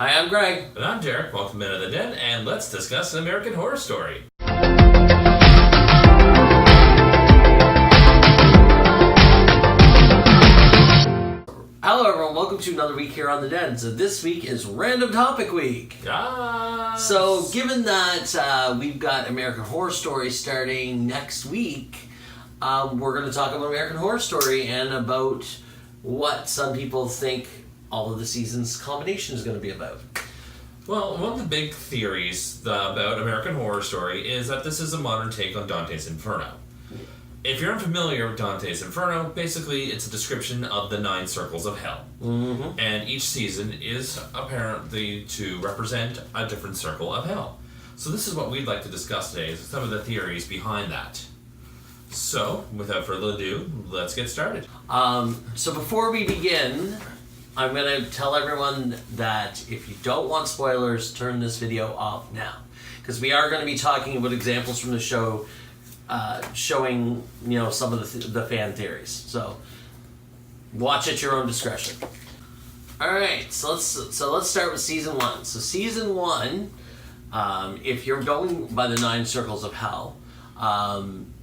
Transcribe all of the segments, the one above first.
Hi, I'm Greg. And I'm Derek. Welcome to the Den, and let's discuss an American Horror Story. Hello, everyone. Welcome to another week here on the Den. So this week is Random Topic Week. Yes. So given that we've got American Horror Story starting next week, we're going to talk about American Horror Story and about what some people think all of the season's combination is going to be about. Well, one of the big theories about American Horror Story is that this is a modern take on Dante's Inferno. If you're unfamiliar with Dante's Inferno, basically it's a description of the 9 circles of hell. Mm-hmm. And each season is apparently to represent a different circle of hell. So this is what we'd like to discuss today, is some of the theories behind that. So, without further ado, let's get started. So before we begin, I'm going to tell everyone that if you don't want spoilers, turn this video off now. Because we are going to be talking about examples from the show showing, some of the fan theories. So, watch at your own discretion. Alright, so let's start with Season 1. So Season 1, if you're going by the 9 circles of hell,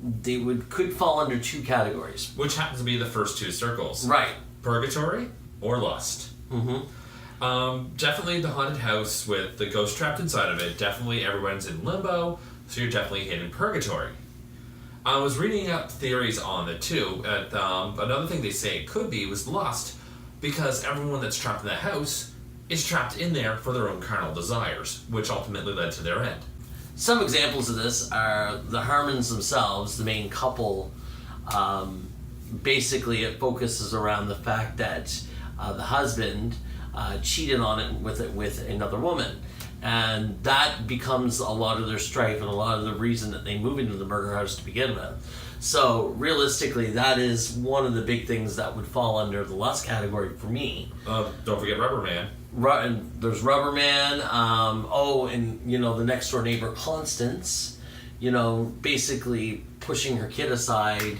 they could fall under 2 categories. Which happens to be the first 2 circles. Right. Purgatory or lust. Mm-hmm. Definitely the haunted house with the ghost trapped inside of it. Definitely everyone's in limbo, so you're definitely hitting purgatory. I was reading up theories on it too. Another thing they say it could be was lust, because everyone that's trapped in that house is trapped in there for their own carnal desires, which ultimately led to their end. Some examples of this are the Harmons themselves, the main couple. Basically, it focuses around the fact that the husband cheated on it with another woman. And that becomes a lot of their strife and a lot of the reason that they move into the murder house to begin with. So, realistically, that is one of the big things that would fall under the lust category for me. Don't forget Rubber Man. There's Rubber Man. And, the next door neighbor, Constance, basically pushing her kid aside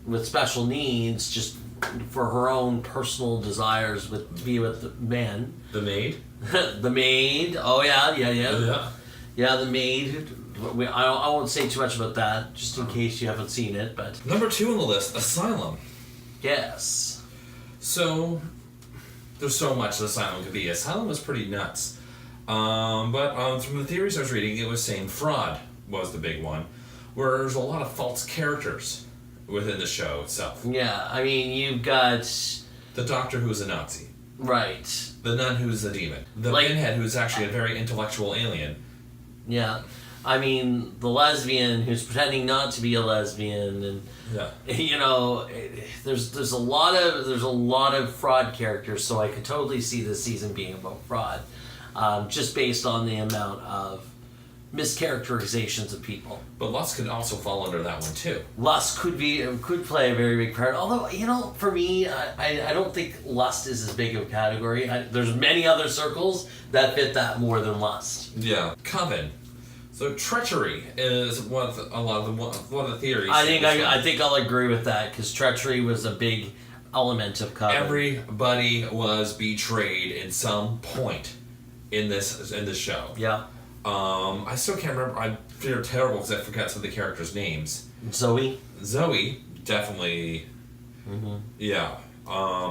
with special needs just for her own personal desires with the man. The maid. The maid. Oh yeah. Yeah, the maid. I won't say too much about that, just in case you haven't seen it. But Number 2 on the list, Asylum. Yes. So there's so much Asylum could be. Asylum was pretty nuts. But from the theories I was reading, it was saying fraud was the big one, where there's a lot of false characters within the show itself. Yeah, I mean, you've got the doctor who's a Nazi. Right. The nun who's a demon. The pinhead who's actually a very intellectual alien. Yeah. I mean, the lesbian who's pretending not to be a lesbian, and there's a lot of fraud characters, so I could totally see this season being about fraud, just based on the amount of mischaracterizations of people. But lust could also fall under that one too. Lust could play a very big part. Although, for me, I don't think lust is as big of a category. There's many other circles that fit that more than lust. Yeah. Coven. So treachery is one of the theories. I think I'll agree with that, because treachery was a big element of Coven. Everybody was betrayed at some point in this show. Yeah. I still can't remember. I feel terrible because I forgot some of the characters' names. Zoe, definitely. Mm-hmm. Yeah.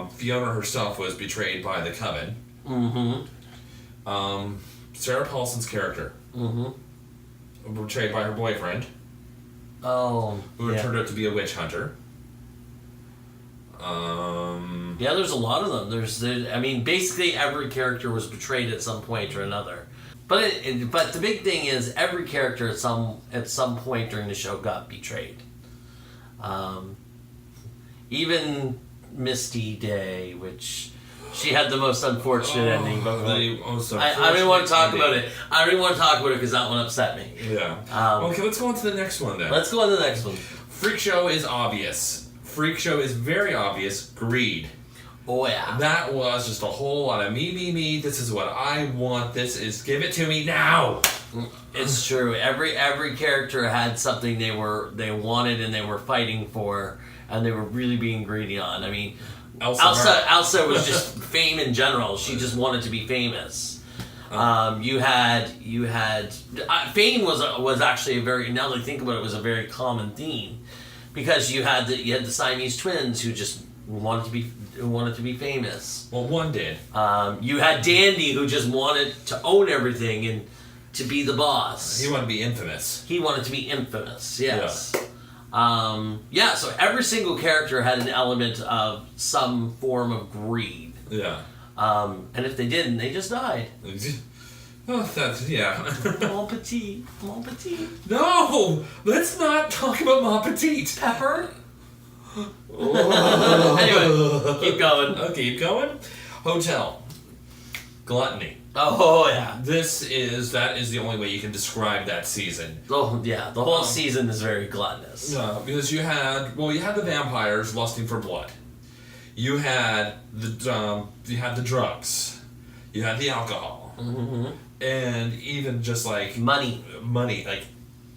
Fiona herself was betrayed by the Coven. Mm-hmm. Sarah Paulson's character. Mm-hmm. Betrayed by her boyfriend. Oh. Who turned out to be a witch hunter. Yeah, there's a lot of them. Basically every character was betrayed at some point or another. But the big thing is every character at some point during the show got betrayed. Even Misty Day, which she had the most unfortunate ending. But I didn't want to talk about it. I didn't want to talk about it because that one upset me. Yeah. Okay, let's go on to the next one then. Let's go on to the next one. Freak show is obvious. Freak show is very obvious. Greed. Oh yeah. That was just a whole lot of me. This is what I want. Give it to me now. It's true. Every character had something they wanted and they were fighting for, and they were really being greedy on. Elsa was just fame in general. She just wanted to be famous. You had fame was actually a very, now that I think about it, was a very common theme, because you had the Siamese twins who just wanted to be famous. Well, one did. You had Dandy, who just wanted to own everything and to be the boss. He wanted to be infamous. Yes. Yeah. So every single character had an element of some form of greed. Yeah. And if they didn't, they just died. Oh, that's, yeah. Mon petit. No! Let's not talk about Mon Petit. Pepper? Anyway, keep going. Okay, keep going. Hotel. Gluttony. Oh, yeah. That is the only way you can describe that season. Oh, yeah. The whole season is very gluttonous. Because you had the vampires lusting for blood. You had the drugs. You had the alcohol. Mm-hmm. And even just like money. Like,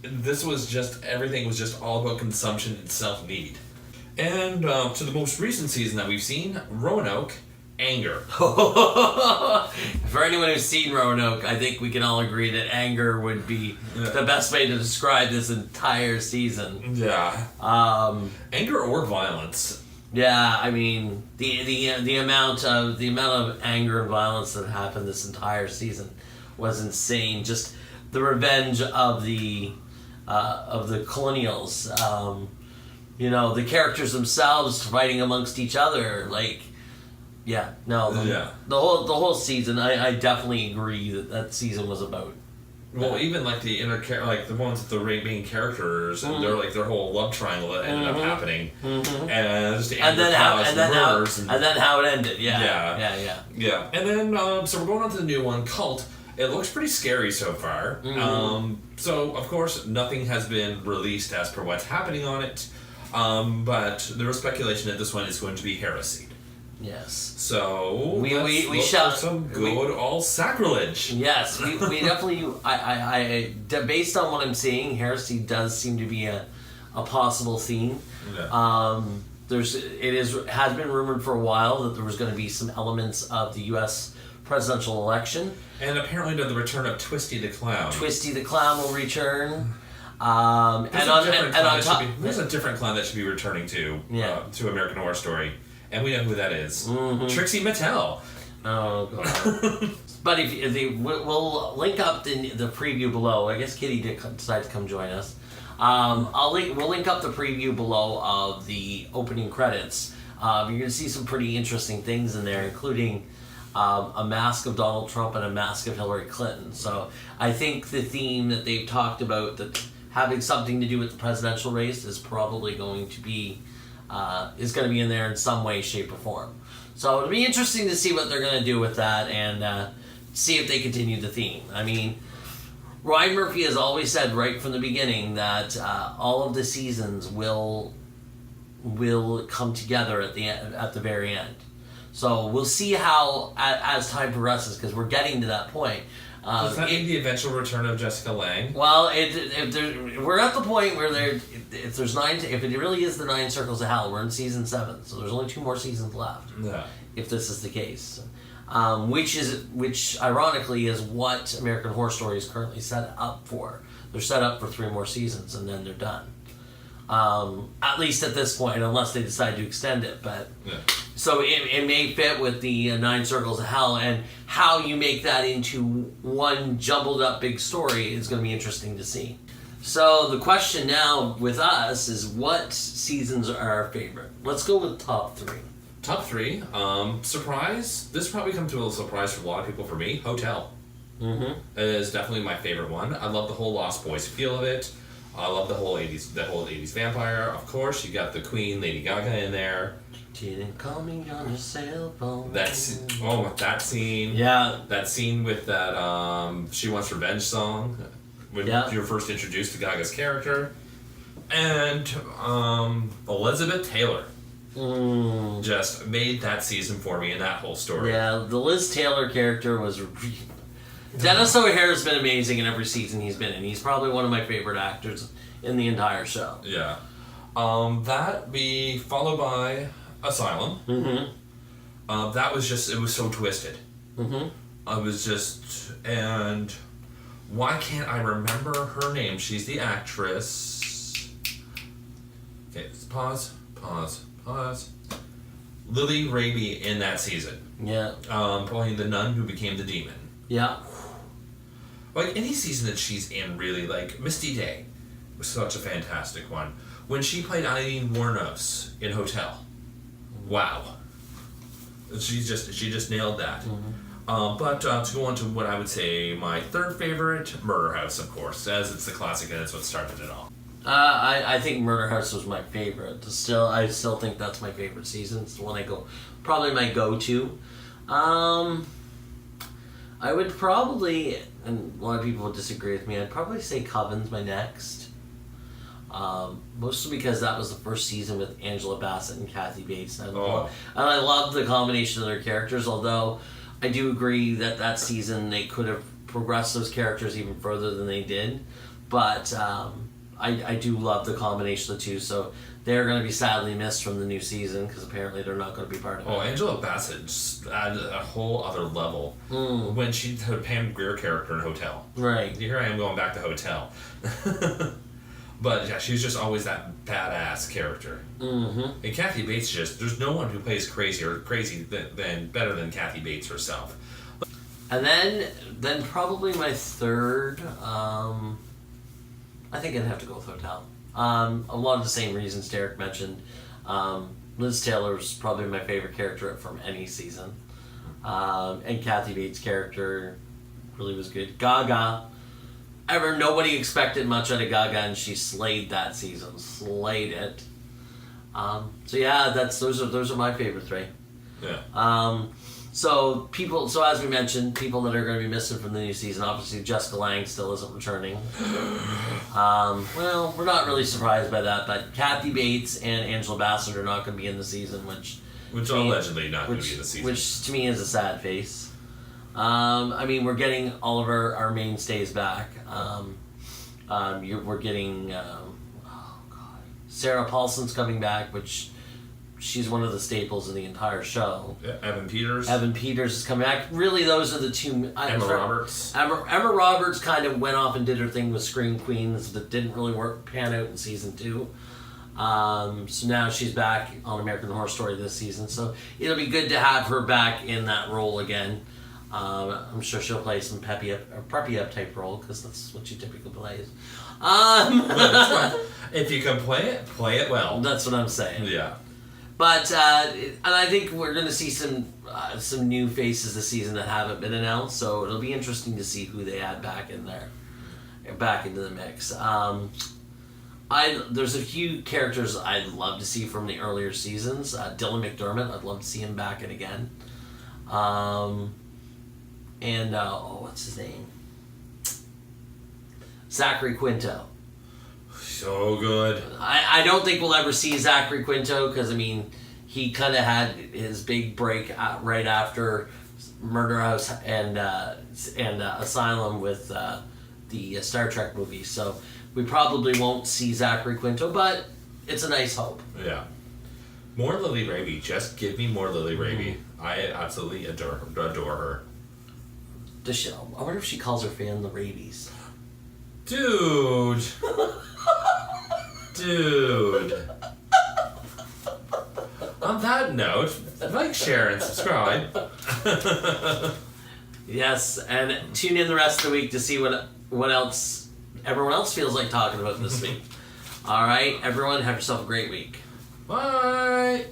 this was just, everything was just all about consumption and self-need. And to the most recent season that we've seen, Roanoke, anger. For anyone who's seen Roanoke, I think we can all agree that anger would be the best way to describe this entire season. Yeah. Anger or violence. Yeah, I mean the amount of anger and violence that happened this entire season was insane. Just the revenge of the colonials. The characters themselves fighting amongst each other. Like, yeah, no, the whole season. I definitely agree that season was about. Well, even like the the ones with the main characters, and their whole love triangle that ended up happening, and then how it ended. Yeah. And then so we're going on to the new one, Cult. It looks pretty scary so far. So of course nothing has been released as per what's happening on it, but there was speculation that this one is going to be Heresy. Yes. So we shall some good all sacrilege. Yes, we definitely. I based on what I'm seeing, Heresy does seem to be a possible theme. Yeah. Has been rumored for a while that there was going to be some elements of the U.S. presidential election, and apparently the return of Twisty the Clown. Twisty the Clown will return. There's a different clown that should be returning to American Horror Story. And we know who that is. Trixie Mattel. Oh, God. But we'll link up the preview below. I guess Kitty did decide to come join us. We'll link up the preview below of the opening credits. You're going to see some pretty interesting things in there, including a mask of Donald Trump and a mask of Hillary Clinton. So I think the theme that they've talked about, that having something to do with the presidential race, is probably going to be in there in some way, shape, or form. So it'll be interesting to see what they're going to do with that, and see if they continue the theme. I mean, Ryan Murphy has always said right from the beginning that all of the seasons will come together at the very end. So we'll see how as time progresses, because we're getting to that point. Does that mean the eventual return of Jessica Lange? Well, we're at the point where if it really is the 9 Circles of Hell, we're in season 7, so there's only 2 more seasons left. Yeah. If this is the case, which ironically is what American Horror Story is currently set up for. They're set up for 3 more seasons, and then they're done. At least at this point, unless they decide to extend it. But so it may fit with the 9 Circles of Hell, and how you make that into one jumbled up big story is going to be interesting to see. So the question now with us is, what seasons are our favorite? Let's go with top 3. Top 3. Surprise. This probably come to a little surprise for a lot of people. For me, Hotel. It is definitely my favorite one. I love the whole Lost Boys feel of it. I love the whole 80s vampire. Of course, you got the Queen, Lady Gaga in there. Didn't call me on your cell phone. That scene. Yeah. That scene with that She Wants Revenge song, when you're first introduced to Gaga's character. And Elizabeth Taylor just made that season for me, and that whole story. Yeah, the Liz Taylor character was... Dennis O'Hare's been amazing in every season he's been in. He's probably one of my favorite actors in the entire show. Yeah. That be followed by Asylum. Mm-hmm. That was just, it was so twisted. Mm-hmm. I was just, and why can't I remember her name? She's the actress. Okay, pause. Lily Raby in that season. Yeah. Playing the nun who became the demon. Yeah. Like, any season that she's in, really, like, Misty Day was such a fantastic one. When she played Eileen Wuornos in Hotel. Wow. She just nailed that. Mm-hmm. But to go on to what I would say my third favorite, Murder House, of course, as it's the classic and it's what started it all. I think Murder House was my favorite. I still think that's my favorite season. It's the one probably my go-to. I would probably, and a lot of people would disagree with me, I'd probably say Coven's my next. Mostly because that was the first season with Angela Bassett and Kathy Bates. And I love the combination of their characters, although I do agree that season they could have progressed those characters even further than they did. But I do love the combination of the two, so they're going to be sadly missed from the new season because apparently they're not going to be part of it. Oh, Angela Bassett just added a whole other level when she had a Pam Grier character in Hotel. Right. Here I am going back to Hotel. But yeah, she's just always that badass character. Mm-hmm. And Kathy Bates there's no one who plays crazy better than Kathy Bates herself. And then probably my third, I think I'd have to go with Hotel. A lot of the same reasons Derek mentioned. Liz Taylor's probably my favorite character from any season. And Kathy Bates' character really was good. Gaga. Nobody expected much out of Gaga, and she slayed that season. Slayed it. So yeah, those are my favorite three. Yeah. So as we mentioned, people that are going to be missing from the new season, obviously Jessica Lange still isn't returning. Well, we're not really surprised by that, but Kathy Bates and Angela Bassett are not going to be in the season, which are allegedly not going to be in the season. Which to me is a sad face. I mean, we're getting all of our mainstays back. We're getting, Sarah Paulson's coming back, which she's one of the staples of the entire show. Yeah, Evan Peters is coming back. Really, those are the two. Emma Roberts. Emma Roberts kind of went off and did her thing with Scream Queens that didn't really pan out in season 2. So now she's back on American Horror Story this season. So it'll be good to have her back in that role again. I'm sure she'll play some preppy up type role because that's what she typically plays. If you can play it well. That's what I'm saying. Yeah. But and I think we're going to see some new faces this season that haven't been announced. So it'll be interesting to see who they add back in there, back into the mix. There's a few characters I'd love to see from the earlier seasons. Dylan McDermott, I'd love to see him back in again. And what's his name? Zachary Quinto. So good. I don't think we'll ever see Zachary Quinto because, I mean, he kind of had his big break right after Murder House and Asylum with the Star Trek movies. So we probably won't see Zachary Quinto, but it's a nice hope. Yeah. More Lily Raby. Just give me more Lily Raby. I absolutely adore her. I wonder if she calls her fan the Rabies. Dude. On that note, like, share, and subscribe. Yes, and tune in the rest of the week to see what else everyone else feels like talking about this week. All right, everyone, have yourself a great week. Bye.